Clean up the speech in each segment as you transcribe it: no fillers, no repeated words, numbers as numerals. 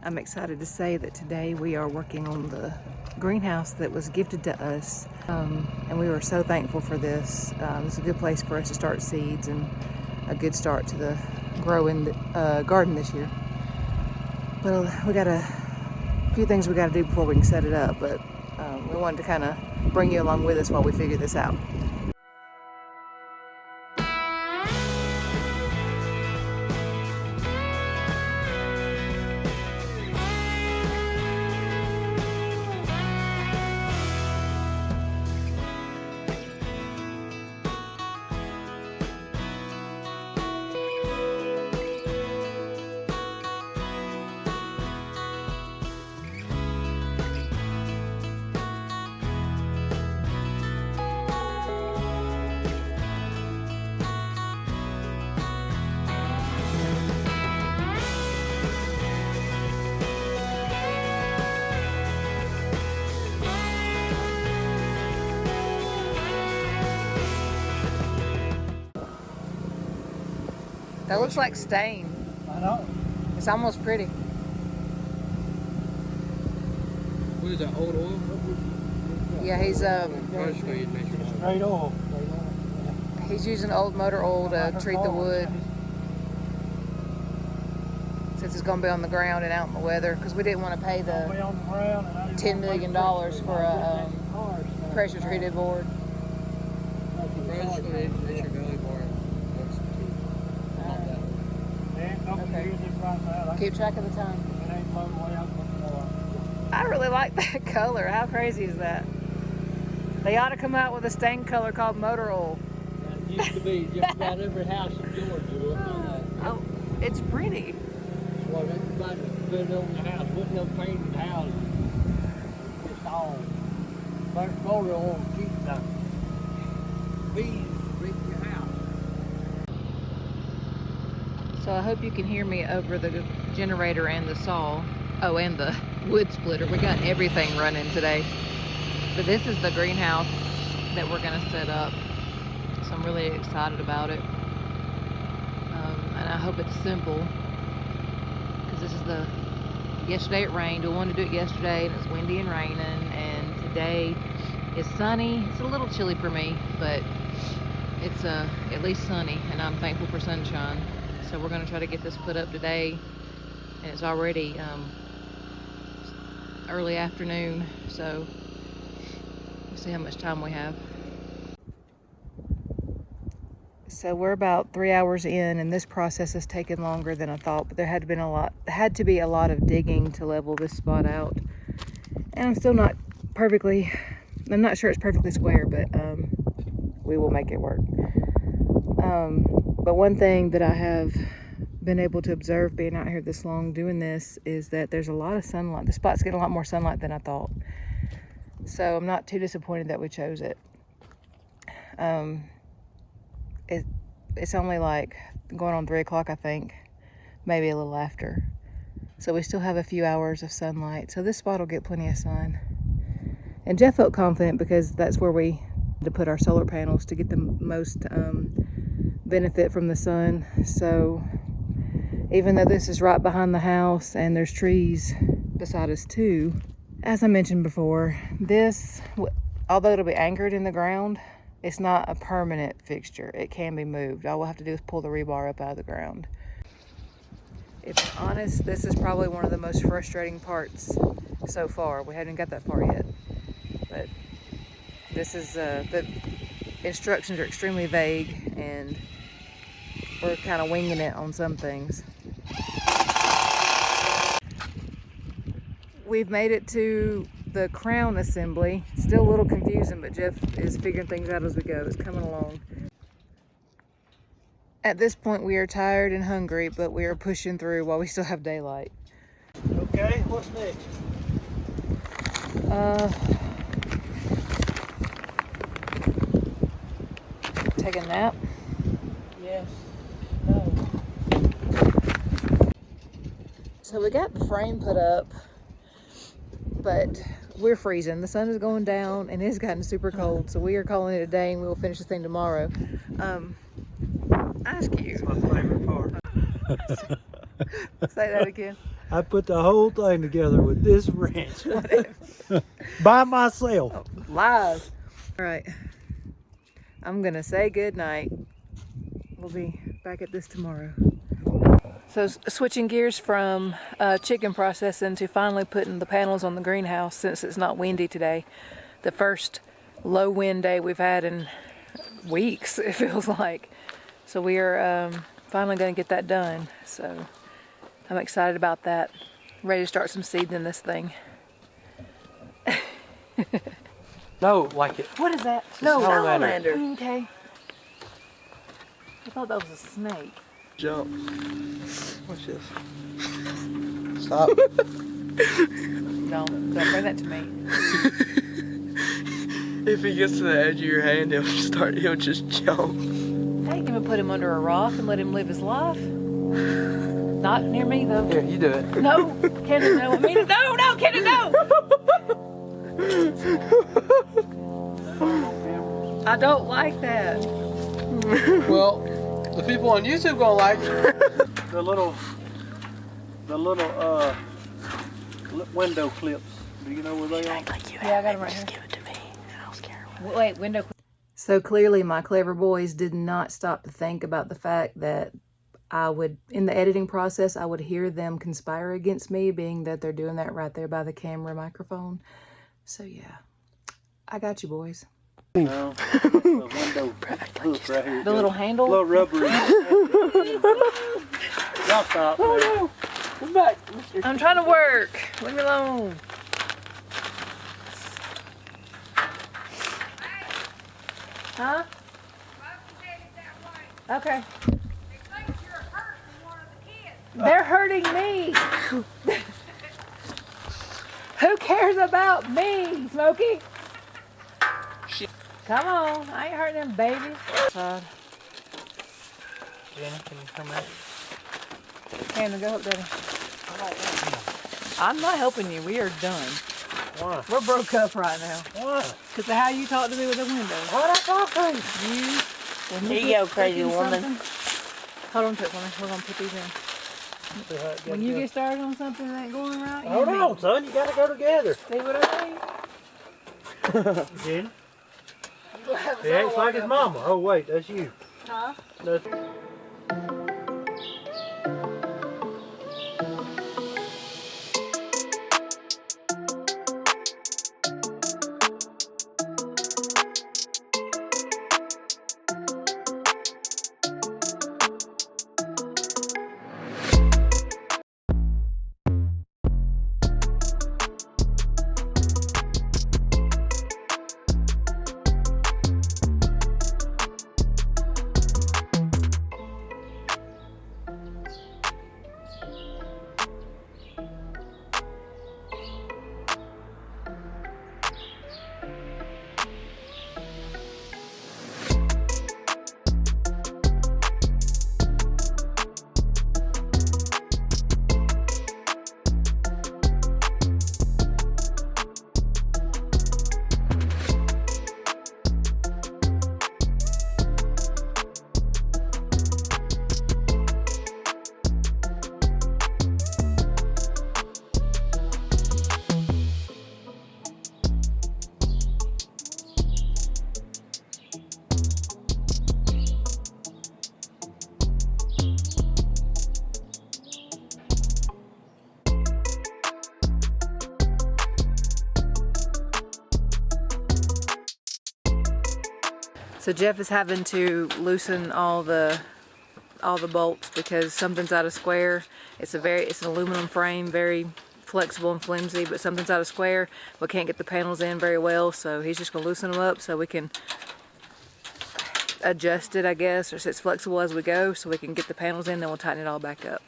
I'm excited to say that today we are working on the greenhouse that was gifted to us, and we were so thankful for this. It's a good place for us to start seeds and a good start to the growing garden this year. But we got a few things we got to do before we can set it up, but we wanted to kind of bring you along with us while we figure this out. That looks like stain. I know. It's almost pretty. What is that, old oil? Yeah, he's Straight oil. he's using old motor oil to treat the wood, since it's going to be on the ground and out in the weather, because we didn't want to pay the $10 million for a pressure treated board. Okay. Keep track of the time. I really like that color. How crazy is that? They ought to come out with a stain color called motor oil. It used to be just about every house in Georgia. Oh, it's pretty. Well, everybody put it on the house. Wasn't no painted houses. Just all motor oil to keep the bees reach your house. So I hope you can hear me over the generator and the saw. Oh, and the wood splitter. We got everything running today. But this is the greenhouse that we're going to set up. So I'm really excited about it. And I hope it's simple. Because this is yesterday it rained. We wanted to do it yesterday and it's windy and raining. And today is sunny. It's a little chilly for me, but it's at least sunny. And I'm thankful for sunshine. So we're going to try to get this put up today, and it's already early afternoon, so we'll see how much time we have. So we're about 3 hours in, and this process has taken longer than I thought, but there had to be a lot of digging to level this spot out, and I'm still not sure it's perfectly square, but we will make it work. But one thing that I have been able to observe being out here this long doing this is that there's a lot of sunlight. The spot's getting a lot more sunlight than I thought. So I'm not too disappointed that we chose it. It's only like going on 3 o'clock, I think, maybe a little after. So we still have a few hours of sunlight. So this spot will get plenty of sun. And Jeff felt confident because that's where we had to put our solar panels to get the most benefit from the sun. So even though this is right behind the house and there's trees beside us too, as I mentioned before, this, although it'll be anchored in the ground, it's not a permanent fixture. It can be moved. All we'll have to do is pull the rebar up out of the ground. If I'm honest, this is probably one of the most frustrating parts so far. We haven't got that far yet, but this is the instructions are extremely vague, and we're kind of winging it on some things. We've made it to the crown assembly. Still a little confusing, but Jeff is figuring things out as we go. It's coming along. At this point, we are tired and hungry, but we are pushing through while we still have daylight. Okay, what's next? Take a nap. Yes. No. So we got the frame put up, but we're freezing. The sun is going down and it's gotten super cold, so we are calling it a day and we will finish this thing tomorrow. Ask you. It's my favorite part. Say that again. I put the whole thing together with this wrench. By myself. Oh, lies. All right. I'm going to say good night. We'll be back at this tomorrow. So switching gears from chicken processing to finally putting the panels on the greenhouse since it's not windy today. The first low wind day we've had in weeks, it feels like. So we are finally going to get that done. So I'm excited about that. Ready to start some seeds in this thing. No, like it. What is that? No, salamander. Okay. I thought that was a snake. Jump. Watch this. Stop. No, don't bring that to me. If he gets to the edge of your hand, he'll just jump. Hey, you can put him under a rock and let him live his life. Not near me though. Here, you do it. No, Kendra, no. No, Kendra, no. I don't like that. Well, the people on YouTube gonna like it. The little window clips. Do you know where they are? Yeah, I got them right here. Just give it to me, and I'll scare him. Wait, window. So clearly, my clever boys did not stop to think about the fact that I would, in the editing process, I would hear them conspire against me, being that they're doing that right there by the camera microphone. So yeah, I got you, boys. No, the window hook right here. The little handle. Little rubbery. Y'all stop. Oh no! Come back, Mr. I'm trying to work. Leave me alone. Huh? Okay. They're hurting me. Who cares about me, Smokey? Come on, I ain't hurting them babies. Jenny, can you come back? Hannah, go help Daddy. I'm not helping you. We are done. Why? We're broke up right now. Why? Because of how you talk to me with the window. Why'd I talk to you? When Here you get go, crazy thinking woman. something- Hold on to it for me. We're going to put these in. When you get started on something that ain't going right, Hold on, son. You gotta go together. see what I mean? Jen. He acts like his mama. Oh wait, that's you. Huh? That's So Jeff is having to loosen all the bolts because something's out of square. It's an aluminum frame, very flexible and flimsy, but something's out of square. We can't get the panels in very well, so he's just gonna loosen them up so we can adjust it, I guess, or so it's flexible as we go, so we can get the panels in, then we'll tighten it all back up.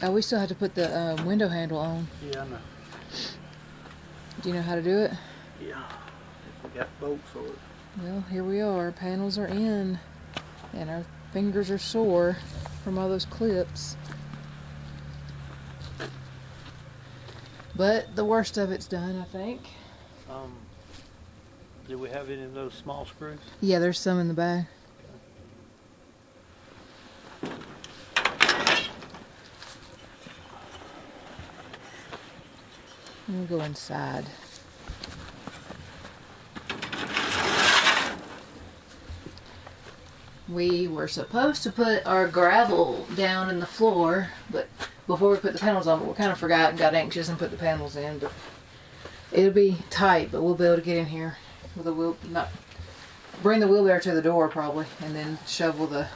Oh, we still have to put the window handle on. Yeah, I know. Do you know how to do it? Yeah. We got bolts for it. Well, here we are. Panels are in, and our fingers are sore from all those clips. But the worst of it's done, I think. Do we have any of those small screws? Yeah, there's some in the back. We'll go inside. We were supposed to put our gravel down in the floor, but before we put the panels on, but we kind of forgot and got anxious and put the panels in. But it'll be tight, but we'll be able to get in here with a wheel. Not bring the wheelbarrow to the door probably, and then shovel the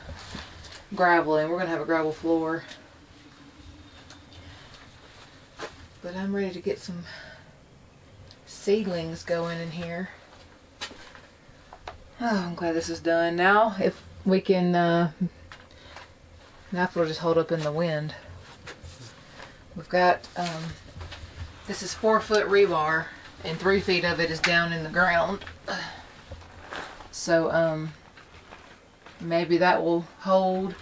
gravel in. We're gonna have a gravel floor. But I'm ready to get some seedlings going in here. Oh, I'm glad this is done. Now, if we can, now if it'll just hold up in the wind. We've got, this is 4-foot rebar, and 3 feet of it is down in the ground. So, maybe that will hold.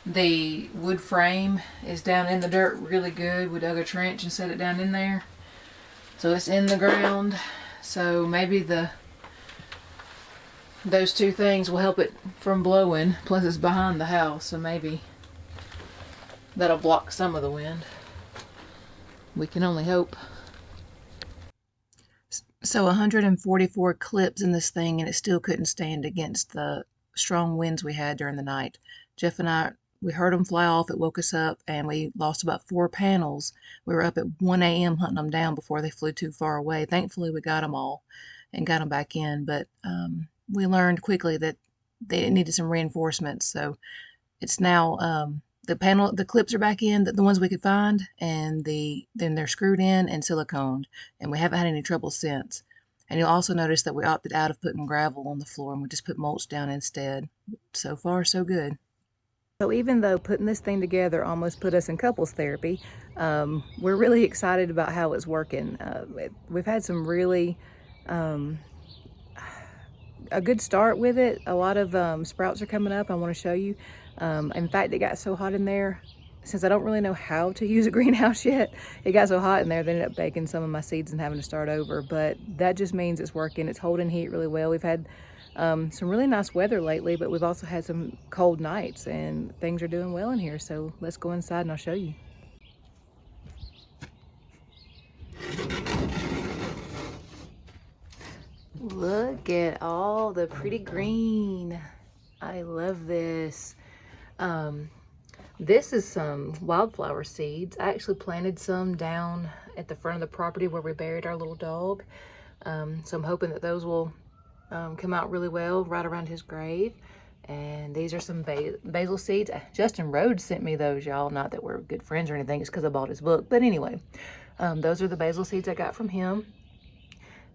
The wood frame is down in the dirt really good. We dug a trench and set it down in there. So it's in the ground. So maybe those two things will help it from blowing. Plus it's behind the house, so maybe that'll block some of the wind. We can only hope. So 144 clips in this thing, and it still couldn't stand against the strong winds we had during the night. Jeff and I, we heard them fly off. It woke us up, and we lost about 4 panels. We were up at 1 a.m. hunting them down before they flew too far away. Thankfully, we got them all and got them back in, but we learned quickly that they needed some reinforcements. So it's now the clips are back in, the ones we could find, and then they're screwed in and siliconed, and we haven't had any trouble since. And you'll also notice that we opted out of putting gravel on the floor, and we just put mulch down instead. So far, so good. So even though putting this thing together almost put us in couples therapy, we're really excited about how it's working. We've had some really a good start with it. A lot of sprouts are coming up. I want to show you. In fact, it got so hot in there, since I don't really know how to use a greenhouse yet, it got so hot in there, they ended up baking some of my seeds and having to start over. But that just means it's working. It's holding heat really well. We've had some really nice weather lately, but we've also had some cold nights, and things are doing well in here. So let's go inside and I'll show you. Look at all the pretty green. I love this. This is some wildflower seeds. I actually planted some down at the front of the property where we buried our little dog. So I'm hoping that those will come out really well right around his grave. And these are some basil seeds. Justin Rhodes sent me those, y'all. Not that we're good friends or anything, it's because I bought his book. But anyway, those are the basil seeds I got from him.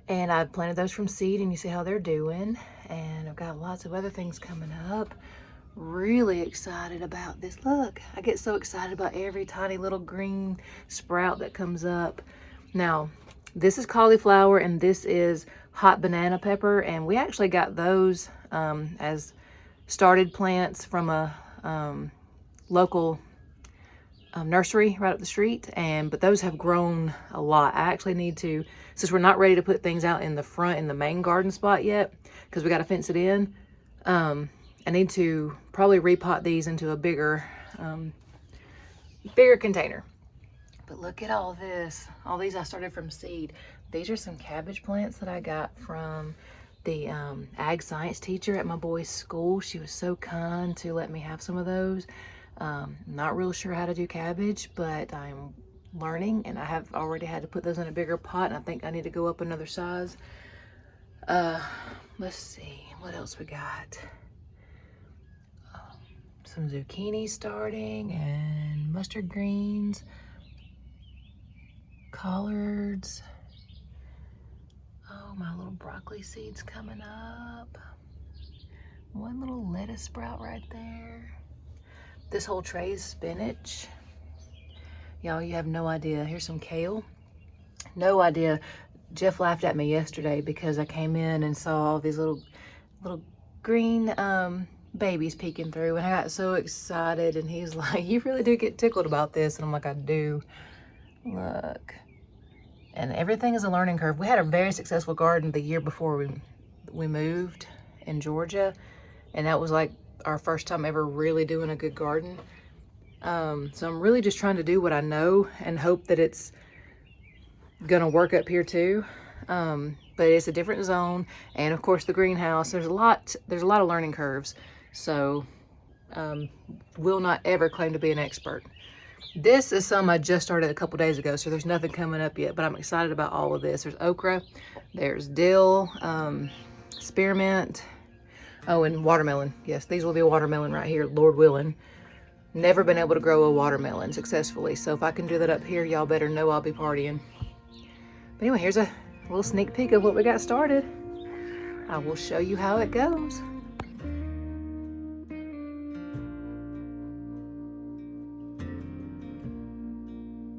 And I planted those from seed, and you see how they're doing. And I've got lots of other things coming up. Really excited about this. Look, I get so excited about every tiny little green sprout that comes up. Now, this is cauliflower, and this is hot banana pepper, and we actually got those as started plants from a local nursery right up the street, but those have grown a lot. I actually need to, since we're not ready to put things out in the front in the main garden spot yet, because we got to fence it in, I need to probably repot these into a bigger container. But look at all this. All these I started from seed. These are some cabbage plants that I got from the ag science teacher at my boy's school. She was so kind to let me have some of those. Not real sure how to do cabbage, but I'm learning, and I have already had to put those in a bigger pot, and I think I need to go up another size. Let's see, what else we got? Some zucchini starting, and mustard greens, collards. Oh, my little broccoli seeds coming up. One little lettuce sprout right there. This whole tray is spinach. Y'all, you have no idea. Here's some kale. No idea. Jeff laughed at me yesterday because I came in and saw all these little green babies peeking through, and I got so excited, and he's like, you really do get tickled about this. And I'm like, I do. Look. And everything is a learning curve. We had a very successful garden the year before we moved in Georgia, and that was like our first time ever really doing a good garden. So I'm really just trying to do what I know and hope that it's gonna work up here too. But it's a different zone, and of course the greenhouse, there's a lot of learning curves. So will not ever claim to be an expert. This is some I just started a couple days ago, so there's nothing coming up yet, but I'm excited about all of this. There's okra, there's dill, spearmint, oh, and watermelon. Yes, these will be watermelon right here, Lord willing. Never been able to grow a watermelon successfully, so if I can do that up here, y'all better know I'll be partying. But anyway, here's a little sneak peek of what we got started. I will show you how it goes.